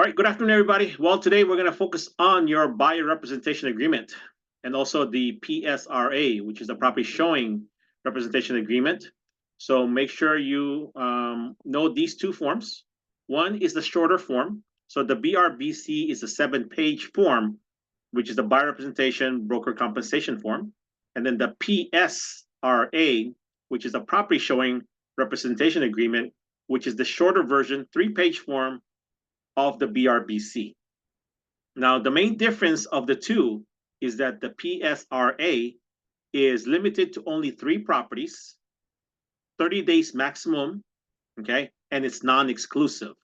All right, good afternoon, everybody. Well, today we're going to focus on your buyer representation agreement and also the PSRA, which is the property showing representation agreement. So make sure you know these two forms. One is the shorter form. So the BRBC is a 7-page form, which is the buyer representation broker compensation form. And then the PSRA, which is a property showing representation agreement, which is the shorter version, 3-page form of the BRBC. Now, the main difference of the two is that the PSRA is limited to only 3 properties, 30 days maximum, okay, and it's non-exclusive,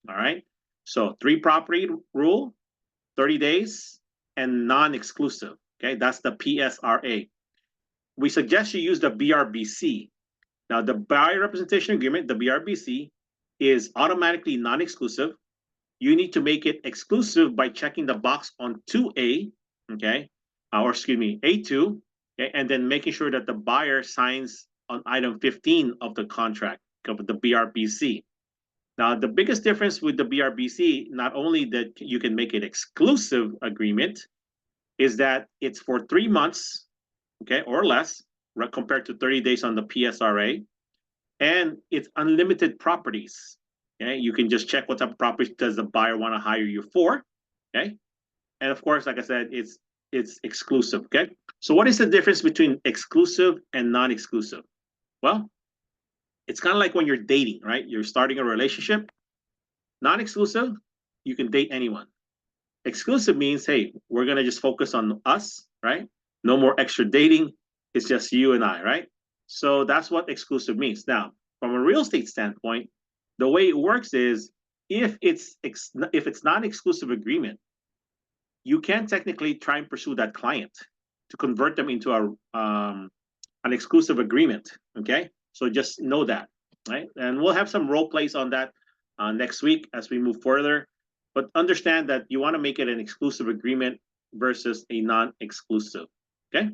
all right? So 3 property rule, 30 days, and non-exclusive, okay? That's the PSRA. We suggest you use the BRBC. Now, the buyer representation agreement, the BRBC, is automatically non-exclusive. You need to make it exclusive by checking the box on 2A, okay, or excuse me, A2, okay, and then making sure that the buyer signs on item 15 of the contract of the BRBC. Now, the biggest difference with the BRBC, not only that you can make it exclusive agreement, is that it's for 3 months, okay, or less, compared to 30 days on the PSRA, and it's unlimited properties. Okay, you can just check what type of property does the buyer want to hire you for. Okay, and of course, like I said, it's exclusive. Okay, so what is the difference between exclusive and non-exclusive? Well, it's kind of like when you're dating, right? You're starting a relationship. Non-exclusive, you can date anyone. Exclusive means, hey, we're gonna just focus on us, right? No more extra dating. It's just you and I, right? So that's what exclusive means. Now, from a real estate standpoint, the way it works is if it's non-exclusive agreement, you can technically try and pursue that client to convert them into an exclusive agreement. Okay, so just know that, right? And we'll have some role plays on that next week as we move further. But understand that you want to make it an exclusive agreement versus a non-exclusive. Okay,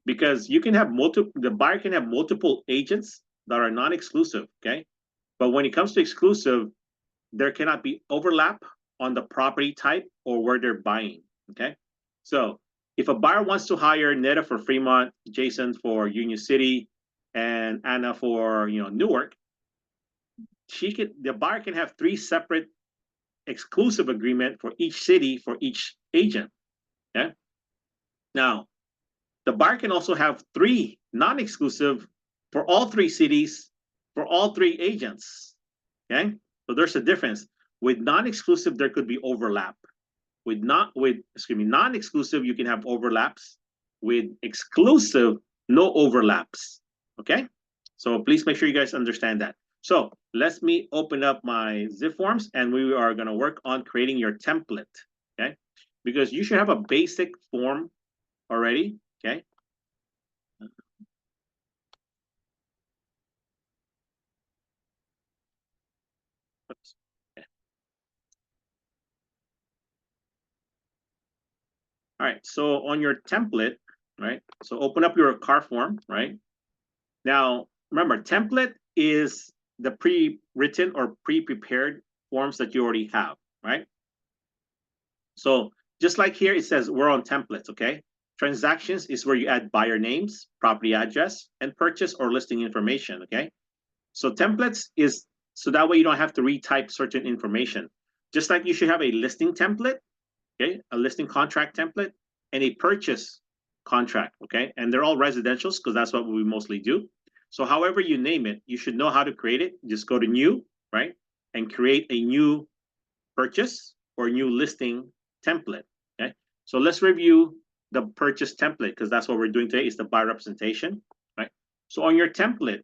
because you can have the buyer can have multiple agents that are non-exclusive. Okay. But when it comes to exclusive, there cannot be overlap on the property type or where they're buying, okay? So if a buyer wants to hire Neda for Fremont, Jason for Union City, and Anna for Newark, the buyer can have 3 separate exclusive agreement for each city for each agent, okay? Now, the buyer can also have 3 non-exclusive for all 3 cities for all 3 agents, okay? So there's a difference. With non-exclusive, there could be overlap. With non-exclusive, you can have overlaps. With exclusive, no overlaps, okay? So please make sure you guys understand that. So let me open up my zip forms and we are gonna work on creating your template, okay? Because you should have a basic form already, okay? Oops. Okay. All right, so on your template, right? So open up your car form, right? Now, remember, template is the pre-written or pre-prepared forms that you already have, right? So just like here, it says we're on templates, okay? Transactions is where you add buyer names, property address, and purchase or listing information, okay? So templates is, so that way you don't have to retype certain information. Just like you should have a listing template, okay? A listing contract template and a purchase contract, okay? And they're all residentials because that's what we mostly do. So however you name it, you should know how to create it. Just go to new, right? And create a new purchase or new listing template, okay? So let's review the purchase template because that's what we're doing today is the buyer representation, right? So on your template,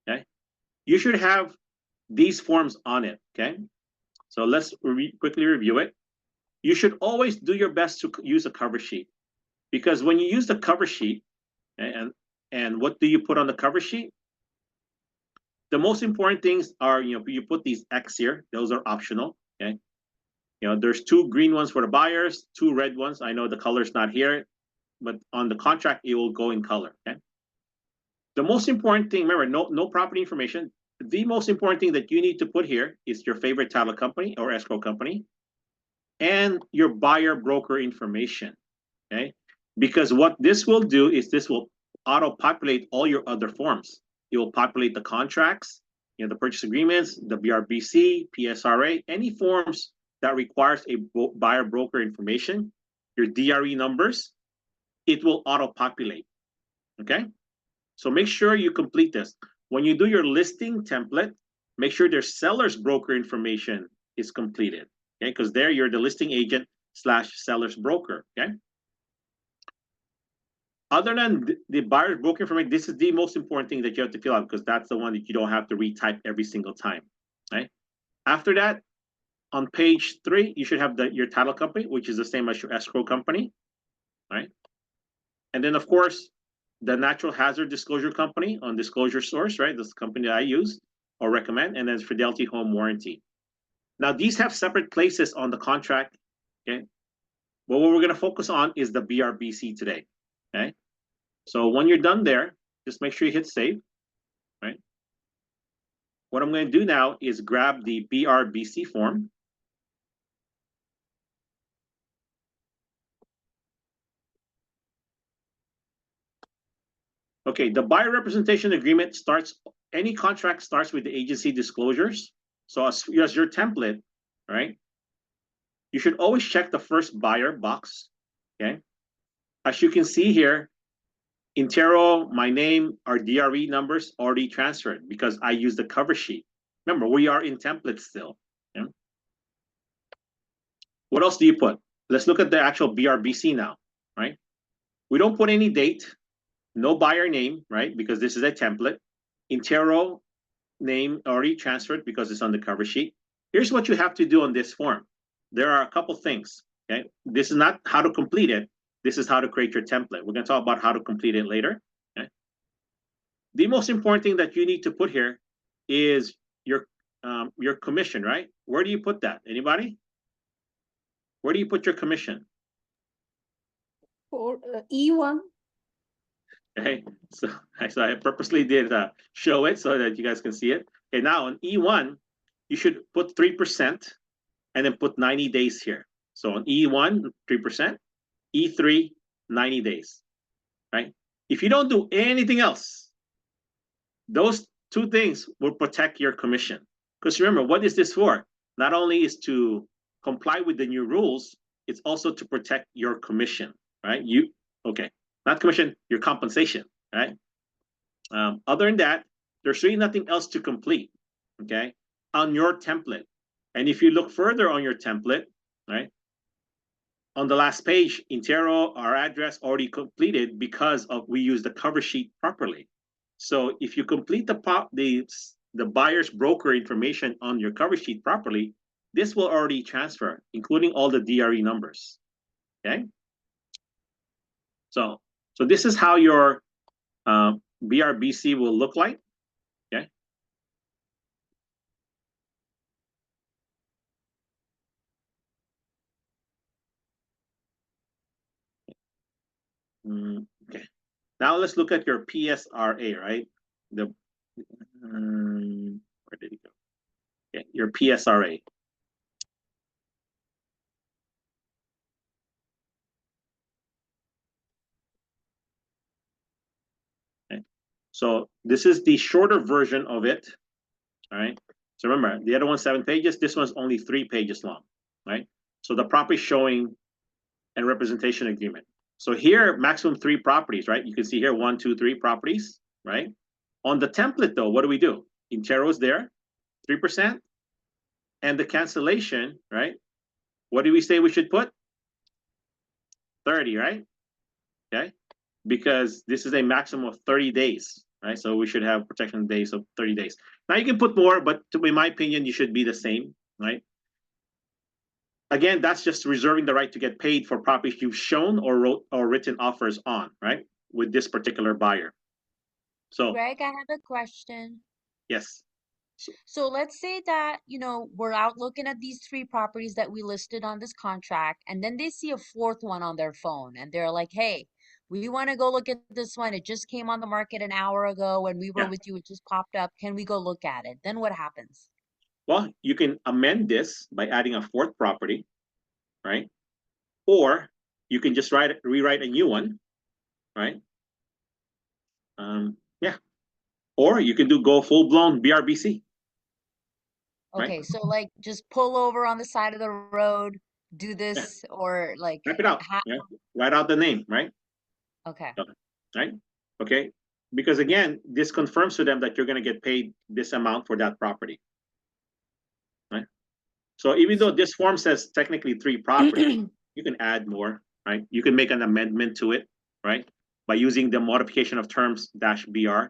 okay, you should have these forms on it, okay? So let's quickly review it. You should always do your best to use a cover sheet because when you use the cover sheet, and what do you put on the cover sheet? The most important things are, you put these X here. Those are optional, okay? There's 2 green ones for the buyers, 2 red ones. I know the color's not here, but on the contract, it will go in color, okay? The most important thing, remember, no property information. The most important thing that you need to put here is your favorite title company or escrow company, and your buyer broker information, okay? Because what this will do is this will auto-populate all your other forms. It will populate the contracts, the purchase agreements, the BRBC, PSRA, any forms that requires a buyer broker information, your DRE numbers, it will auto-populate, okay? So make sure you complete this. When you do your listing template, make sure their seller's broker information is completed, okay? Because there you're the listing agent / seller's broker, okay? Other than the buyer's broker information, this is the most important thing that you have to fill out because that's the one that you don't have to retype every single time, right? After that, on page 3, you should have your title company, which is the same as your escrow company, right? And then, of course, the natural hazard disclosure company on disclosure source, right? This company that I use or recommend, and then Fidelity Home Warranty. Now, these have separate places on the contract, okay? But what we're going to focus on is the BRBC today, okay? So when you're done there, just make sure you hit save, right? What I'm going to do now is grab the BRBC form. Okay, the buyer representation agreement starts, any contract starts with the agency disclosures. So as your template, right? You should always check the first buyer box, okay? As you can see here, Intero, my name, our DRE numbers already transferred because I use the cover sheet. Remember, we are in template still. Yeah? What else do you put? Let's look at the actual BRBC now, right? We don't put any date, no buyer name, right? Because this is a template. Intero name already transferred because it's on the cover sheet. Here's what you have to do on this form. There are a couple things, okay? This is not how to complete it. This is how to create your template. We're going to talk about how to complete it later. Okay? The most important thing that you need to put here is your commission, right? Where do you put that? Anybody? Where do you put your commission? For E1. Okay, so I purposely did show it so that you guys can see it. Okay, now on E1, you should put 3% and then put 90 days here. So on E1, 3%, E3, 90 days, right? If you don't do anything else, those 2 things will protect your commission. Because remember, what is this for? Not only is to comply with the new rules, it's also to protect your commission, right? Not commission, your compensation, right? Other than that, there's really nothing else to complete, okay, on your template. And if you look further on your template, right, on the last page, Intero, our address already completed because we use the cover sheet properly. So if you complete the buyer's broker information on your cover sheet properly, this will already transfer, including all the DRE numbers, okay? So this is how your BRBC will look like, okay? Okay. Now let's look at your PSRA, right? Where did it go? Okay, your PSRA. Okay. So this is the shorter version of it, all right? So remember, the other one's 7 pages. This one's only 3 pages long, right? So the property showing and representation agreement. So here, maximum 3 properties, right? You can see here 1, 2, 3 properties, right? On the template, though, what do? Intero's there, 3%, and the cancellation, right? What do we say we should put? 30, right? Okay, because this is a maximum of 30 days, right? So we should have protection days of 30 days. Now you can put more, but in my opinion, you should be the same, right? Again, that's just reserving the right to get paid for properties you've shown or written offers on, right? With this particular buyer. So Greg, I have a question. yes. So let's say that, we're out looking at these 3 properties that we listed on this contract, and then they see a 4th one on their phone, and they're like, hey, we want to go look at this one. It just came on the market an hour ago. When we were with you, it just popped up. Can we go look at it? Then what happens? Well, you can amend this by adding a 4th property, right? Or you can just rewrite a new one, right? Yeah. Or you can do go full-blown BRBC, right? Okay, so like just pull over on the side of the road, do Yeah. this, or like Type it out. Yeah. Write out the name, right? okay. Right? Okay. Because again, this confirms to them that you're going to get paid this amount for that property, right? So even though this form says technically 3 properties, you can add more, right? You can make an amendment to it, right? By using the modification of terms -BR,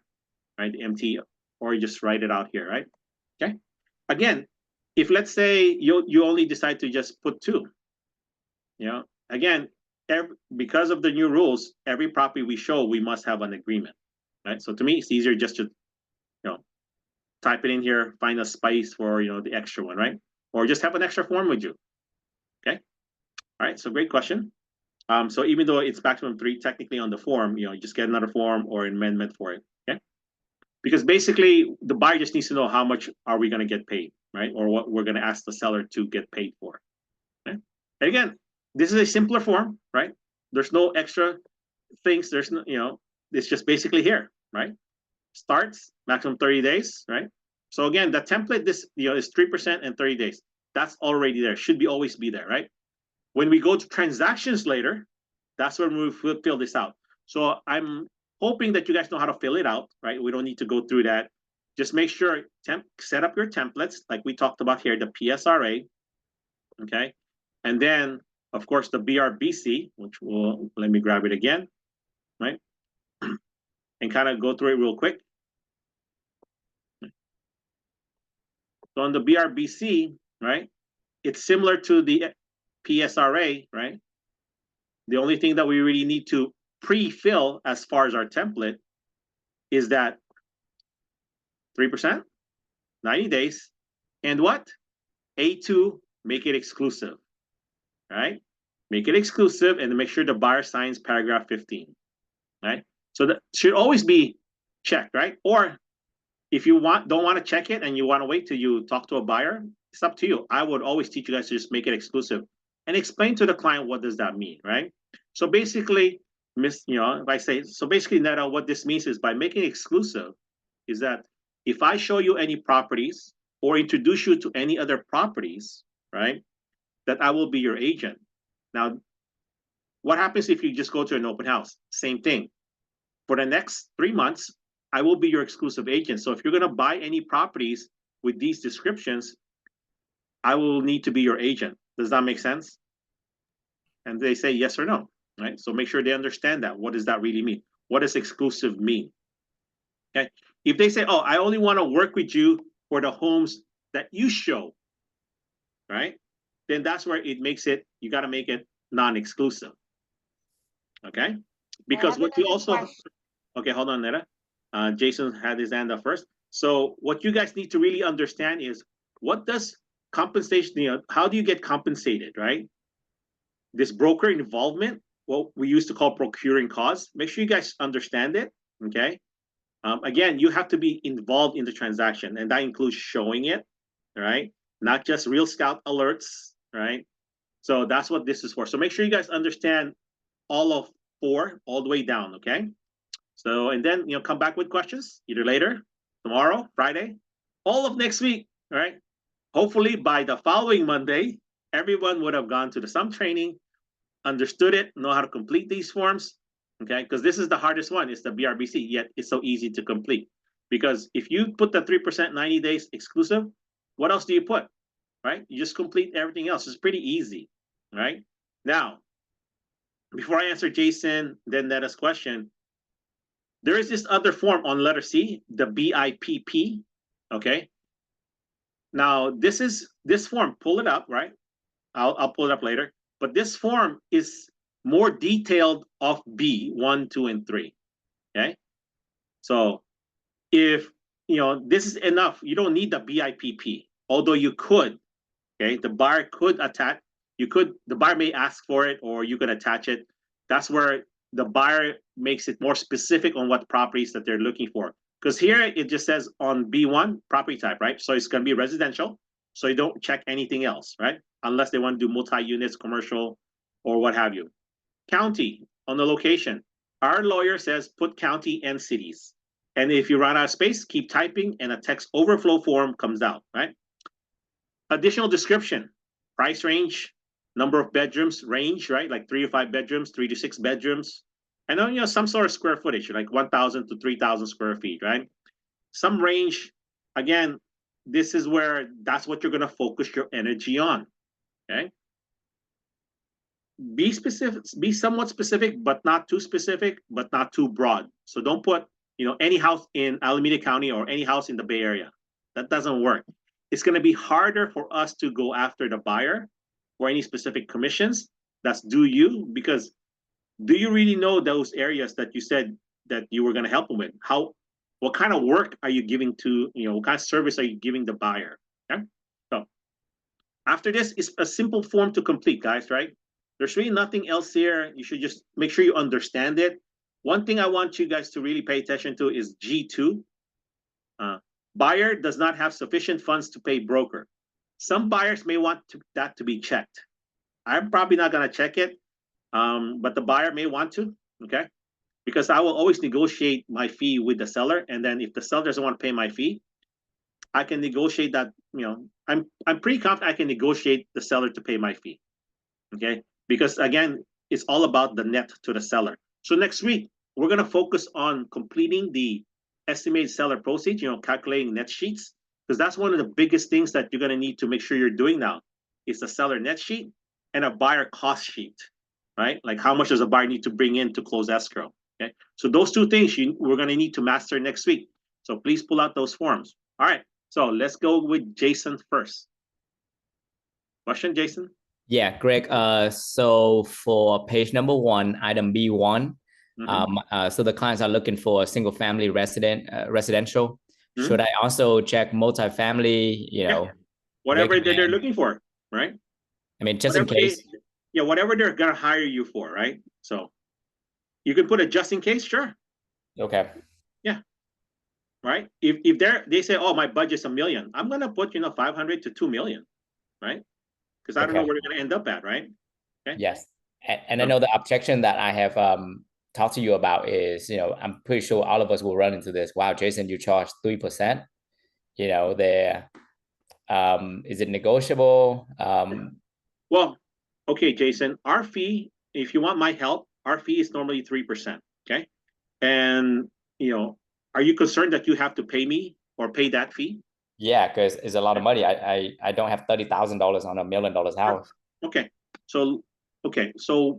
right? MT, or you just write it out here, right? Okay. Again, if let's say you only decide to just put 2, again, because of the new rules, every property we show, we must have an agreement, right? So to me, it's easier just to type it in here, find a space for the extra one, right? Or just have an extra form with you. Okay. All right. So great question. So even though it's maximum 3 technically on the form, just get another form or amendment for it. Okay. Because basically the buyer just needs to know how much are we going to get paid, right? Or what we're going to ask the seller to get paid for. Okay. And again, this is a simpler form, right? There's no extra things. There's no, it's just basically here, right? Starts maximum 30 days, right? So again, the template this is 3% and 30 days. That's already there. Should be always be there, right? When we go to transactions later, that's when we fill this out. So I'm hoping that you guys know how to fill it out, right? We don't need to go through that. Just make sure set up your templates like we talked about here, the PSRA, okay? And then, of course, the BRBC, which let me grab it again, right? And kind of go through it real quick. So on the BRBC, right, it's similar to the PSRA, right? The only thing that we really need to pre-fill as far as our template is that 3%, 90 days, and what? A2, make it exclusive, right? Make it exclusive and make sure the buyer signs paragraph 15, right? So that should always be checked, right? Or if you don't want to check it and you want to wait till you talk to a buyer, it's up to you. I would always teach you guys to just make it exclusive and explain to the client what does that mean, right? So basically, if I say, so basically, Netta, what this means is by making it exclusive, is that if I show you any properties or introduce you to any other properties, right, that I will be your agent. Now, what happens if you just go to an open house? Same thing. For the next 3 months, I will be your exclusive agent. So if you're going to buy any properties with these descriptions, I will need to be your agent. Does that make sense? And they say yes or no, right? So make sure they understand that. What does that really mean? What does exclusive mean? Okay. If they say, oh, I only want to work with you for the homes that you show, right? Then that's where it makes it, you got to make it non-exclusive. Okay. Because what you also, okay, hold on, Netta. Jason had his hand up first. So what you guys need to really understand is what does compensation, how do you get compensated, right? This broker involvement, what we used to call procuring costs, make sure you guys understand it, okay? Again, you have to be involved in the transaction, and that includes showing it, right? Not just Real Scout alerts, right? So that's what this is for. So make sure you guys understand all of 4 all the way down, okay? So, and then, come back with questions either later, tomorrow, Friday, all of next week, all right? Hopefully by the following Monday, everyone would have gone to the sum training, understood it, know how to complete these forms, okay? Because this is the hardest one, it's the BRBC, yet it's so easy to complete. Because if you put the 3% 90 days exclusive, what else do you put, right? You just complete everything else. It's pretty easy, right? Now, before I answer Jason, then Netta's question, there is this other form on letter C, the BIP, okay? Now, this form, pull it up, right? I'll pull it up later. But this form is more detailed of B, 1, 2, and 3, okay? So if, this is enough, you don't need the BIP, although you could, okay? The buyer could attach, the buyer may ask for it or you could attach it. That's where the buyer makes it more specific on what properties that they're looking for. Because here it just says on B1, property type, right? So it's going to be residential. So you don't check anything else, right? unless they want to do multi-units, commercial, or what have you. County on the location. Our lawyer says put county and cities. And if you run out of space, keep typing and a text overflow form comes out, right? Additional description, price range, number of bedrooms range, right? Like 3 to 5 bedrooms, 3 to 6 bedrooms. And then, some sort of square footage, like 1,000 to 3,000 square feet, right? Some range, again, this is where that's what you're going to focus your energy on, okay? Be specific, be somewhat specific, but not too specific, but not too broad. So don't put, any house in Alameda County or any house in the Bay Area. That doesn't work. It's going to be harder for us to go after the buyer for any specific commissions. That's due you, because do you really know those areas that you said that you were going to help them with? What kind of work are you giving to, what kind of service are you giving the buyer? Okay? So after this is a simple form to complete, guys, right? There's really nothing else here. You should just make sure you understand it. One thing I want you guys to really pay attention to is G2. Buyer does not have sufficient funds to pay broker. Some buyers may want that to be checked. I'm probably not going to check it, but the buyer may want to, okay? Because I will always negotiate my fee with the seller, and then if the seller doesn't want to pay my fee, I can negotiate that. I'm pretty confident I can negotiate the seller to pay my fee, okay? Because again, it's all about the net to the seller. So next week, we're going to focus on completing the estimated seller proceeds, calculating net sheets, because that's one of the biggest things that you're going to need to make sure you're doing now is the seller net sheet and a buyer cost sheet, right? Like how much does a buyer need to bring in to close escrow, okay? So those two things we're going to need to master next week. So please pull out those forms. All right, so let's go with Jason first. Question, Jason? Yeah, Greg. So for page number 1, item B1, so the clients are looking for a single family residential. Should I also check multifamily, Yeah. Whatever that they're looking for, right? I mean, just whatever in case. Whatever they're going to hire you for, right? So you can put a just in case, sure. Okay. Yeah. Right? If they say, oh, my budget's $1 million, I'm going to put, 500 to 2 million, right? Because I don't know where they're going to end up at, right? Okay. Yes. And I know the objection that I have talked to you about is, I'm pretty sure all of us will run into this. Wow, Jason, you charge 3%. Is it negotiable? Well, okay, Jason, our fee, if you want my help, our fee is normally 3%. Okay. And, are you concerned that you have to pay me or pay that fee? Yeah, because it's a lot of money. I don't have $30,000 on $1 million house. Okay. So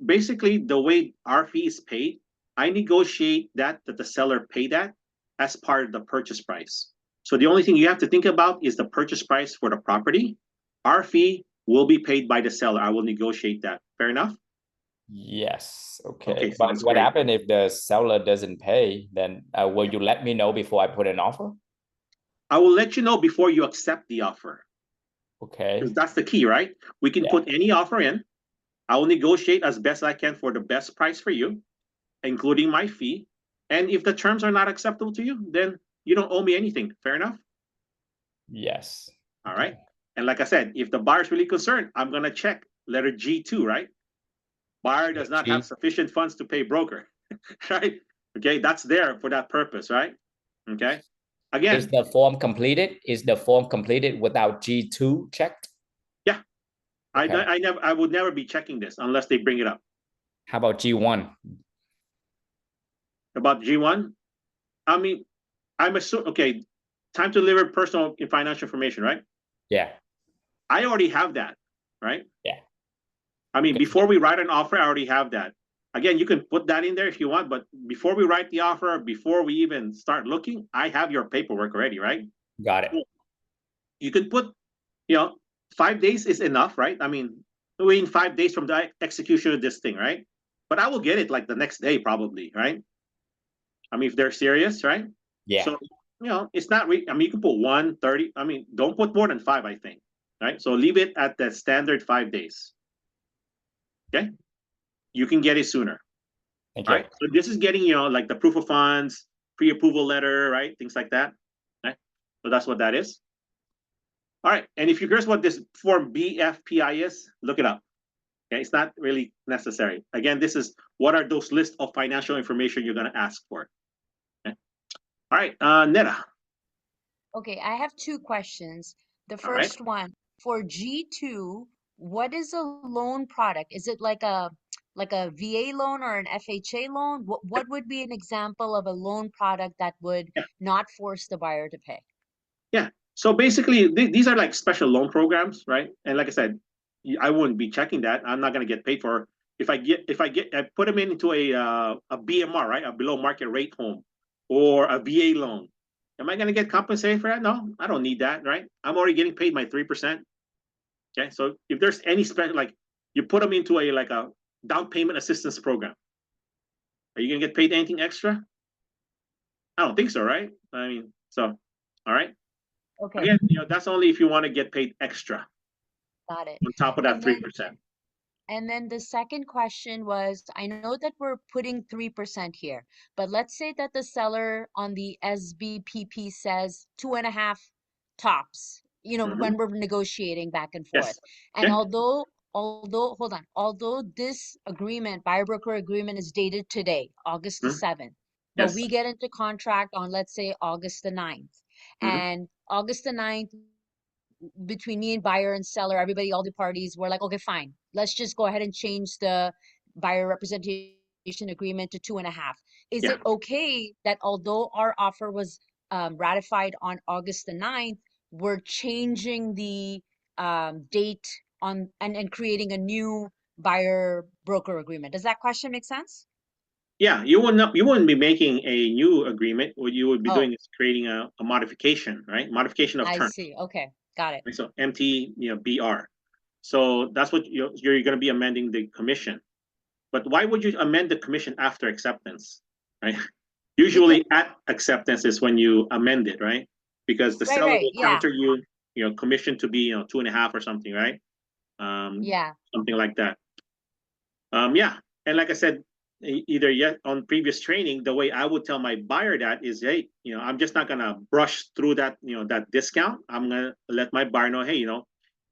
basically the way our fee is paid, I negotiate that the seller pay that as part of the purchase price. So the only thing you have to think about is the purchase price for the property. Our fee will be paid by the seller. I will negotiate that. Fair enough? Yes. Okay. But what happens if the seller doesn't pay? Then will you let me know before I put an offer? I will let you know before you accept the offer. Okay. Because that's the key, right? We can put any offer in. I will negotiate as best I can for the best price for you, including my fee. And if the terms are not acceptable to you, then you don't owe me anything. Fair enough? Yes. All right. And like I said, if the buyer's really concerned, I'm going to check letter G2, right? Buyer does not have sufficient funds to pay broker, right? Okay, that's there for that purpose, right? Okay. Again, is the form completed? Is the form completed without G2 checked? Yeah. Okay. I would never be checking this unless they bring it up. How about G1? About G1? I mean, I'm assuming, okay, time to deliver personal and financial information, right? Yeah. I already have that, right? Yeah. I mean, before we write an offer, I already have that. Again, you can put that in there if you want, but before we write the offer, before we even start looking, I have your paperwork already, right? Got it. You could put, 5 days is enough, right? I mean, within 5 days from the execution of this thing, right? But I will get it like the next day, probably, right? I mean, if they're serious, right? Yeah. So, it's not, I mean, you can put 130. I mean, don't put more than 5, I think, right? So leave it at the standard 5 days. Okay. You can get it sooner. Thank you. Right. So this is getting, like the proof of funds, pre-approval letter, right? Things like that. Right. So that's what that is. All right, and if you're curious what this form BFPI is, look it up. Okay, it's not really necessary. Again, this is what are those lists of financial information you're going to ask for. Okay. All right, Netta. Okay, I have two questions. The All right. first one, for G2, what is a loan product? Is it like a VA loan or an FHA loan? What would be an example of a loan product that would Yeah. not force the buyer to pay? Yeah. So basically, these are like special loan programs, right? And like I said, I wouldn't be checking that. I'm not going to get paid for if I put them into a BMR, right, a below market rate home, or a VA loan. Am I going to get compensated for that? No, I don't need that, right? I'm already getting paid my 3%. Okay, so if there's any special, like you put them into a down payment assistance program, are you going to get paid anything extra? I don't think so, right? I mean, so all right. Okay, Again, that's only if you want to get paid extra got it. on top of that And then 3%. And then the second question was, I know that we're putting 3% here, but let's say that the seller on the SBPP says 2.5 tops, Mm-hmm. when we're negotiating back and forth. Yes. And Okay. although this agreement, buyer broker agreement is dated today, August the Mm-hmm. 7th, but Yes. we get into contract on, let's say, August the 9th. Mm-hmm. And August the 9th, between me and buyer and seller, everybody, all the parties were like, okay, fine, let's just go ahead and change the buyer representation agreement to 2.5. Is Yeah. it okay that although our offer was ratified on August the 9th, we're changing the date on and creating a new buyer broker agreement? Does that question make sense? Yeah. You wouldn't be making a new agreement. What you would be Oh, doing is creating a modification, right? Modification of I terms. see. Okay, got it. Right? So MT, BR. So that's what you're going to be amending the commission. But why would you amend the commission after acceptance, right? Because Usually at acceptance is when you amend it, right? Because the seller right, will yeah, counter commission to be 2.5 or something, right? yeah. Something like that. Yeah, and like I said, either yet on previous training, the way I would tell my buyer that is, hey, I'm just not gonna brush through that, that discount. I'm gonna let my buyer know, hey,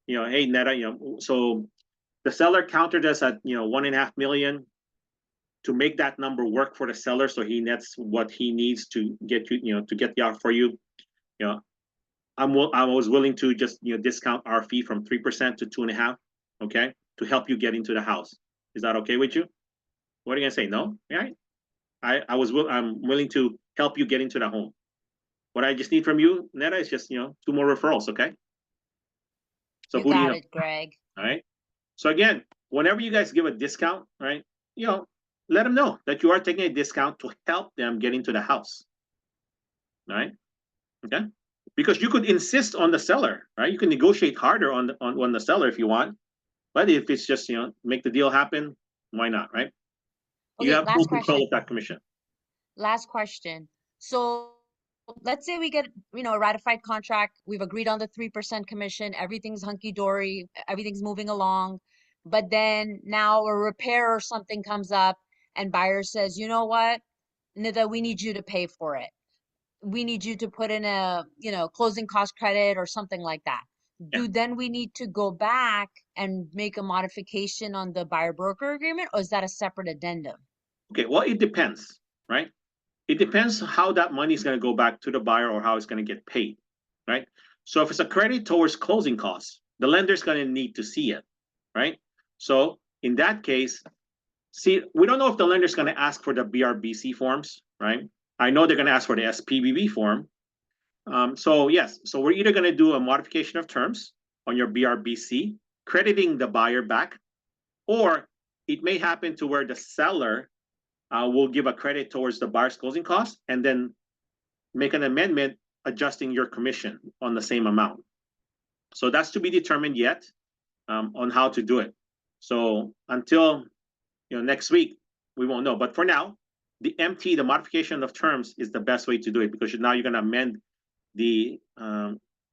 hey, Netta, so the seller countered us at 1.5 million to make that number work for the seller, so he nets what he needs to get to get the offer for you. You know, I was willing to just discount our fee from 3% to 2.5, okay, to help you get into the house. Is that okay with you? What are you gonna say? No, right? I'm willing to help you get into the home. What I just need from you, Netta, is just 2 more referrals, okay? So You who do you got know? it, Greg. All right. So again, whenever you guys give a discount, right? Let them know that you are taking a discount to help them get into the house. All right. Okay. Because you could insist on the seller, right? You can negotiate harder on the seller if you want. But if it's just make the deal happen, why not, right? You Okay, have full control of that commission. last question. So let's say we get, a ratified contract. We've agreed on the 3% commission. Everything's hunky dory. Everything's moving along. But then now a repair or something comes up and buyer says, you know what, Nida, we need you to pay for it. We need you to put in a, closing cost credit or something like that. Yeah. Then we need to go back and make a modification on the buyer broker agreement, or is that a separate addendum? Okay. Well, it depends, right? It depends how that money is going to go back to the buyer or how it's going to get paid, right? So if it's a credit towards closing costs, the lender's going to need to see it, right? So in that case, see, we don't know if the lender's going to ask for the BRBC forms, right? I know they're going to ask for the SPBB form. So yes, so we're either going to do a modification of terms on your BRBC, crediting the buyer back, or it may happen to where the seller will give a credit towards the buyer's closing costs and then make an amendment adjusting your commission on the same amount. So that's to be determined yet on how to do it. So until next week, we won't know. But for now, the modification of terms, is the best way to do it, because now you're going to amend the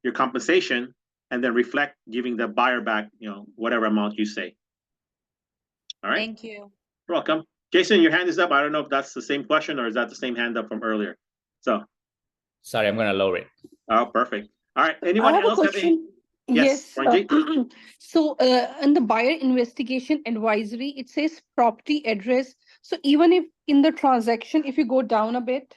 your compensation and then reflect giving the buyer back whatever amount you say. All right. Thank you. You're welcome. Jason, your hand is up. I don't know if that's the same question or is that the same hand up from earlier. So Sorry, I'm gonna lower it. oh, perfect. All right. I Anyone have a else have any? question. Yes, Yes. Ranjit? So in the buyer investigation advisory, it says property address. So even if in the transaction, if you go down a bit,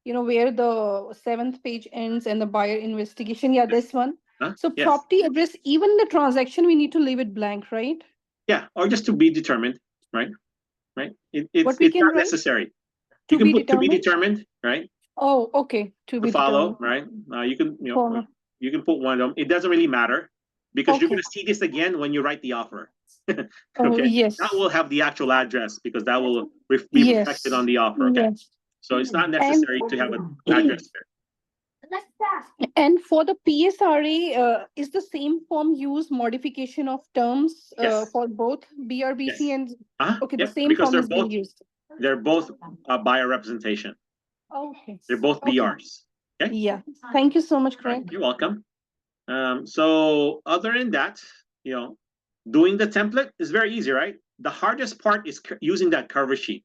where the seventh page ends and the buyer investigation, yeah, this one. Huh? So Yes. property address, even the transaction, we need to leave it blank, right? Yeah, or just to be determined, right? Right. It's What we can not write? necessary. You To can be put to be determined? determined, right? Oh, okay. To To be follow, determined. right? You can Follow. you can put one of them. It doesn't really matter because you're Okay. going to see this again when you write the offer. Oh, Okay, that yes. will have the actual address because that will be reflected on Yes. the offer. Okay, Yes. so it's not And necessary to have an address there. and for the PSRA, is the same form used modification of terms Yes, for both BRBC yes. and okay, the Yep, same because form is being used. they're both buyer representation. Okay. They're both Okay. BRs. Okay. Yeah. Thank you so much, Right. Craig. You're welcome. So other than that, doing the template is very easy, right? The hardest part is using that cover sheet.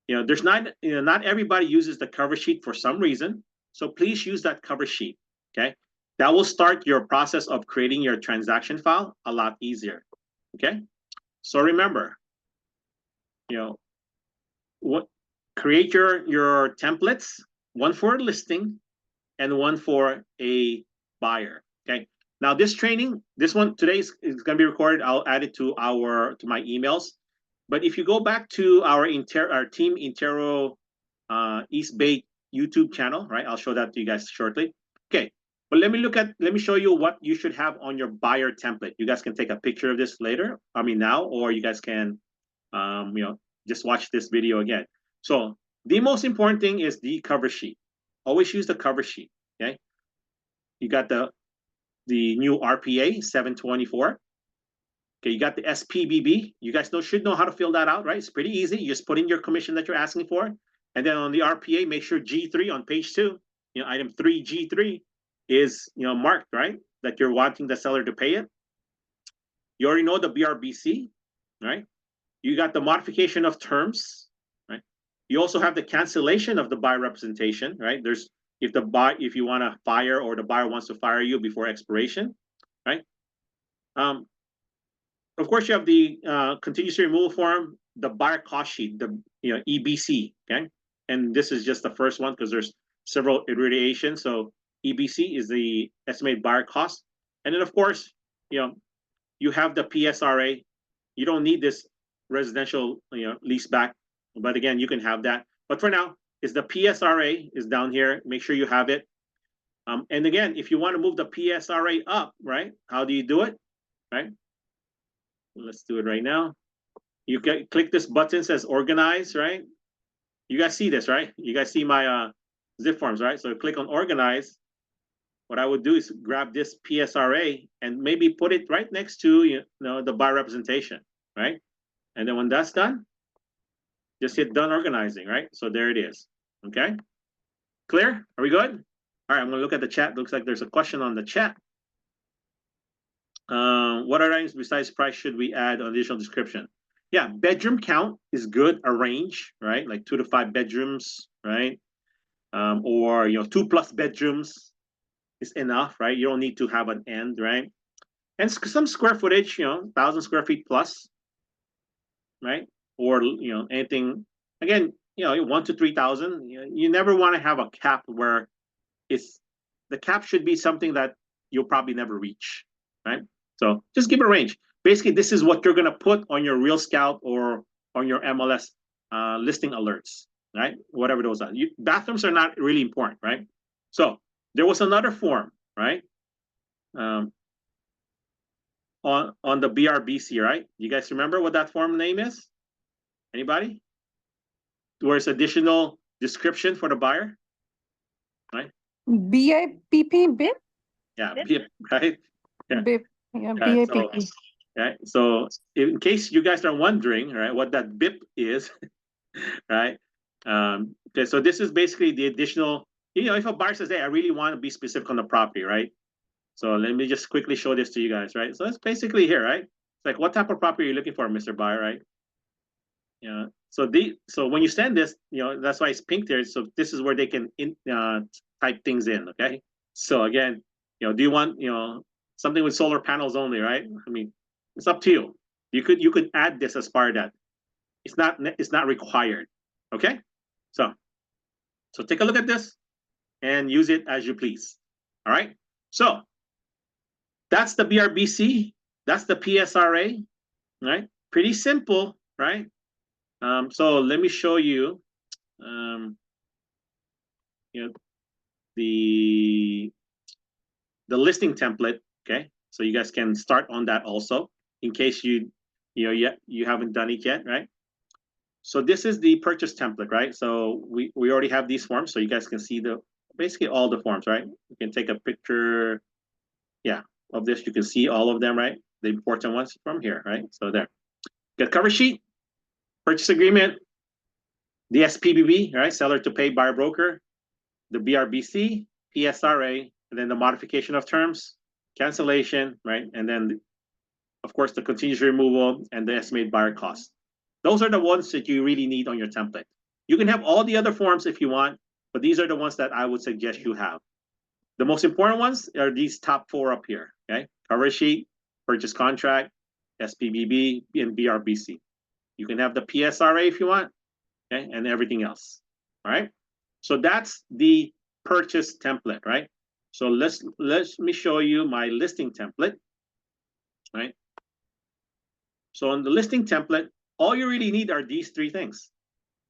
There's not everybody uses the cover sheet for some reason. So please use that cover sheet. Okay. That will start your process of creating your transaction file a lot easier. Okay. So remember, what create your templates, one for a listing and one for a buyer. Okay. Now this training, this one today is going to be recorded. I'll add it to my emails. But if you go back to our team Intero East Bay YouTube channel, right? I'll show that to you guys shortly. Okay. But let me show you what you should have on your buyer template. You guys can take a picture of this later. I mean now, or you guys can just watch this video again. So the most important thing is the cover sheet. Always use the cover sheet. Okay. You got the new RPA 724. Okay, you got the SPBB. You guys should know how to fill that out, right? It's pretty easy. You just put in your commission that you're asking for. And then on the RPA, make sure G3 on page 2, item 3G3 is, marked, right? That you're wanting the seller to pay it. You already know the BRBC, right? You got the modification of terms, right? You also have the cancellation of the buyer representation, right? There's if you want to fire or the buyer wants to fire you before expiration, right? Of course, you have the contingency removal form, the buyer cost sheet, the EBC, okay? And this is just the first one because there's several iterations. So EBC is the estimated buyer cost. And then of course, you have the PSRA. You don't need this residential lease back, but again, you can have that. But for now, is the PSRA is down here. Make sure you have it. And again, if you want to move the PSRA up, right? How do you do it? Right? Let's do it right now. You can click this button, says organize, right? You guys see this, right? You guys see my zip forms, right? So click on organize. What I would do is grab this PSRA and maybe put it right next to the buyer representation, right? And then when that's done, just hit done organizing, right? So there it is. Okay. Clear? Are we good? All right, I'm gonna look at the chat. Looks like there's a question on the chat. What other items besides price should we add on additional description? Yeah, bedroom count is good. A range, right? Like 2 to 5 bedrooms, right? Or 2+ bedrooms is enough, right? You don't need to have an end, right? And some square footage, 1,000 square feet plus, right? Or anything. Again, 1 to 3,000. You never want to have a cap where the cap should be something that you'll probably never reach, right? So just give a range. Basically, this is what you're going to put on your Real Scout or on your MLS listing alerts, right? Whatever those are. Bathrooms are not really important, right? So there was another form, right? On the BRBC, right? You guys remember what that form name is? Anybody? Where it's additional description for the buyer, right? BIP BIP? Yeah, BIP, right? Yeah. BIP. Yeah, Yeah, BIP. right. So in case you guys are wondering, right, what that BIP is, right? Okay, so this is basically the additional, if a buyer says, hey, I really want to be specific on the property, right? So let me just quickly show this to you guys, right? So it's basically here, right? It's like, what type of property are you looking for, Mr. Buyer, right? Yeah. So when you send this, that's why it's pink there. So this is where they can type things in, okay? So again, do you want, something with solar panels only, right? I mean, it's up to you. You could add this as part of that. It's not required. Okay, so take a look at this and use it as you please. All right, so that's the BRBC. That's the PSRA. Right, pretty simple, right? So let me show you, you know, the listing template. Okay, so you guys can start on that also, in case you haven't done it yet, right? So this is the purchase template, right? So we already have these forms, so you guys can see basically all the forms, right? You can take a picture, yeah, of this. You can see all of them, right? The important ones from here, right? So there. Get cover sheet, purchase agreement, the SPBB, right? Seller to pay buyer broker, the BRBC, PSRA, and then the modification of terms, cancellation, right? And then, of course, the continuous removal and the estimated buyer cost. Those are the ones that you really need on your template. You can have all the other forms if you want, but these are the ones that I would suggest you have. The most important ones are these top 4 up here, okay? Cover sheet, purchase contract, SPBB, and BRBC. You can have the PSRA if you want, okay, and everything else, all right? So that's the purchase template, right? So let me show you my listing template, right? So on the listing template, all you really need are these 3 things: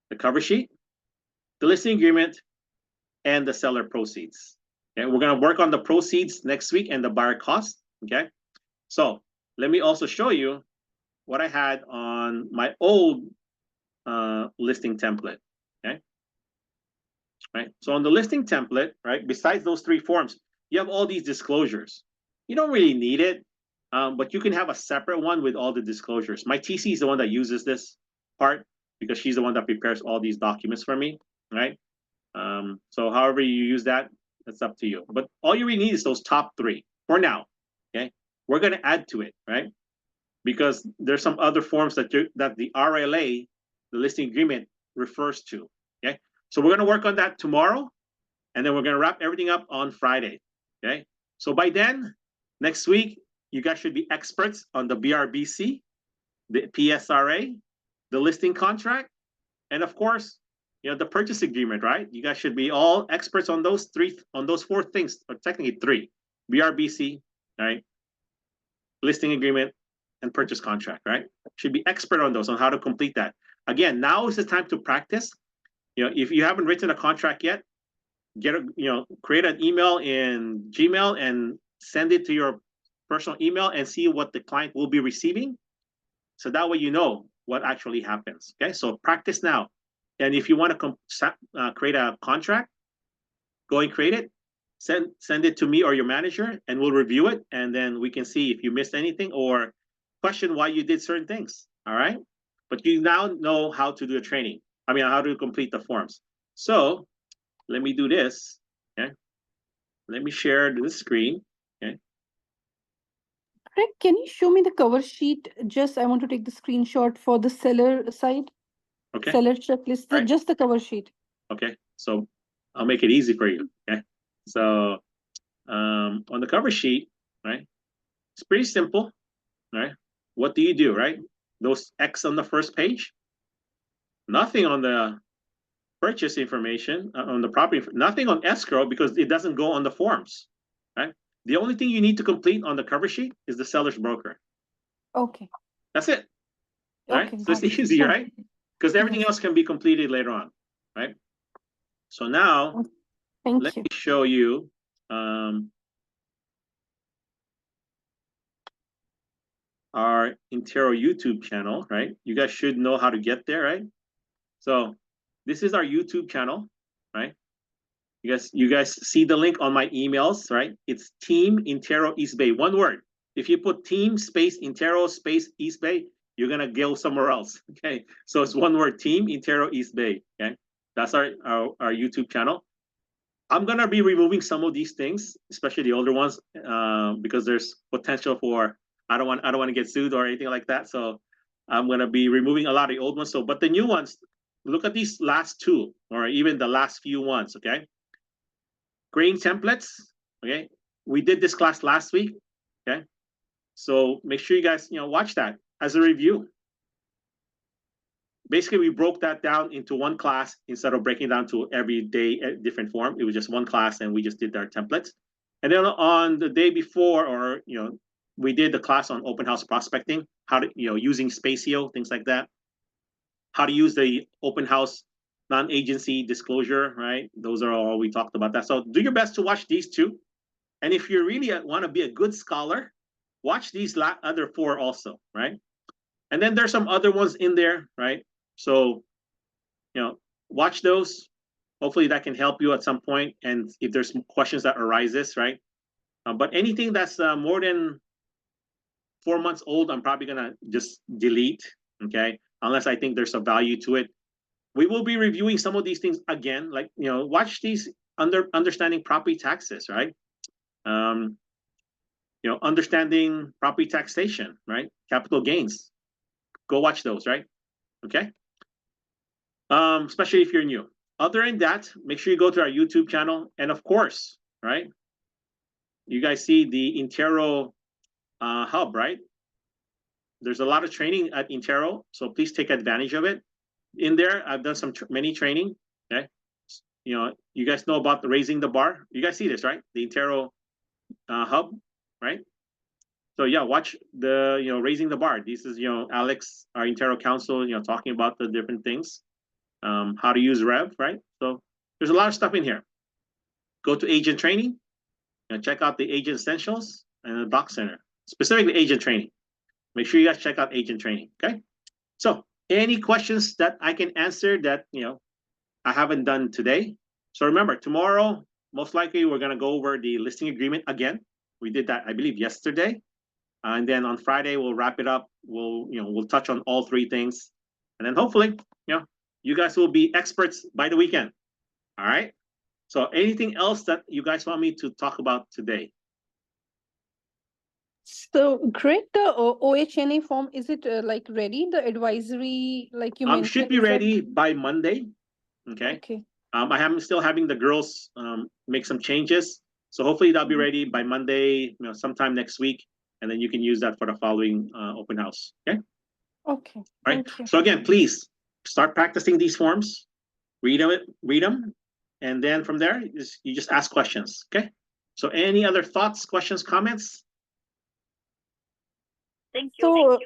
the cover sheet, the listing agreement, and the seller proceeds. Okay, we're gonna work on the proceeds next week and the buyer cost, okay? So let me also show you what I had on my old listing template, okay? Right, so on the listing template, right, besides those 3 forms, you have all these disclosures. You don't really need it, but you can have a separate one with all the disclosures. My TC is the one that uses this part because she's the one that prepares all these documents for me, right? So however you use that, that's up to you. But all you really need is those top 3 for now, okay? We're gonna add to it, right? Because there's some other forms that the RLA, the listing agreement, refers to, okay? So we're gonna work on that tomorrow, and then we're gonna wrap everything up on Friday, okay? So by then, next week, you guys should be experts on the BRBC, the PSRA, the listing contract, and of course, the purchase agreement, right? You guys should be all experts on those 4 things, or technically 3: BRBC, right? Listing agreement and purchase contract, right? Should be expert on those, on how to complete that. Again, now is the time to practice. If you haven't written a contract yet, create an email in Gmail and send it to your personal email and see what the client will be receiving. So that way you know what actually happens, okay? So practice now. And if you want to create a contract, go and create it. Send it to me or your manager, and we'll review it. And then we can see if you missed anything or question why you did certain things, all right? But you now know how to do the training. I mean, how to complete the forms. So let me do this, okay? Let me share the screen, okay? Craig, can you show me the cover sheet? Just, I want to take the screenshot for the seller side. Okay. Seller checklist, Right. Just the cover sheet. Okay, so I'll make it easy for you, okay? So on the cover sheet, right, it's pretty simple, right? What do you do, right? Those X on the first page, nothing on the purchase information, on the property, nothing on escrow because it doesn't go on the forms, right? The only thing you need to complete on the cover sheet is the seller's broker. Okay. That's it, right? Okay, So it's got it. easy, right? Because everything Yes. else can be completed later on, right? So now, Thank let you. me show you our Intero YouTube channel, right? You guys should know how to get there, right? So this is our YouTube channel, right? You guys see the link on my emails, right? It's Team Intero East Bay, one word. If you put Team space Intero space East Bay, you're gonna go somewhere else, okay? So it's one word, Team Intero East Bay, okay? That's our YouTube channel. I'm gonna be removing some of these things, especially the older ones, because there's potential for I don't want to get sued or anything like that. So I'm gonna be removing a lot of the old ones. So, but the new ones, look at these last 2, or even the last few ones. Okay, grading templates. Okay, we did this class last week. Okay. So make sure you guys, watch that as a review. Basically, we broke that down into one class instead of breaking down to every day a different form. It was just one class, and we just did our templates. And then on the day before, or we did the class on open house prospecting, how to using Spacio, things like that. How to use the open house non-agency disclosure, right? Those are all we talked about that. So do your best to watch these two. And if you really want to be a good scholar, watch these other 4 also, right? And then there's some other ones in there, right? So, watch those. Hopefully that can help you at some point. And if there's some questions that arises, right? But anything that's more than 4 months old, I'm probably gonna just delete, okay? Unless I think there's a value to it. We will be reviewing some of these things again, like, watch these understanding property taxes, right? Understanding property taxation, right? Capital gains. Go watch those, right? Okay. Especially if you're new. Other than that, make sure you go to our YouTube channel. And of course, right? You guys see the Intero hub, right? There's a lot of training at Intero, so please take advantage of it. In there, I've done some many training. Okay. You guys know about the raising the bar. You guys see this, right? The Intero hub, right? So yeah, watch the raising the bar. This is Alex, our Intero counsel, talking about the different things, how to use Rev, right? So there's a lot of stuff in here. Go to agent training, check out the agent essentials and the doc center, specifically agent training. Make sure you guys check out agent training. Okay. So any questions that I can answer that I haven't done today? So remember, tomorrow most likely we're gonna go over the listing agreement again. We did that, I believe, yesterday. And then on Friday, we'll wrap it up. We'll touch on all 3 things. And then hopefully, you guys will be experts by the weekend. All right. So anything else that you guys want me to talk about today? So, Greg, the OHNA form, is it like ready? The advisory, like you mentioned, should be ready by Monday. Okay. Okay. I am still having the girls make some changes. So hopefully that'll be ready by Monday, sometime next week. And then you can use that for the following open house. Okay. Okay. All right. Thank you. So again, please start practicing these forms. Read them, and then from there you just ask questions. Okay. So any other thoughts, questions, comments? Thank you. So,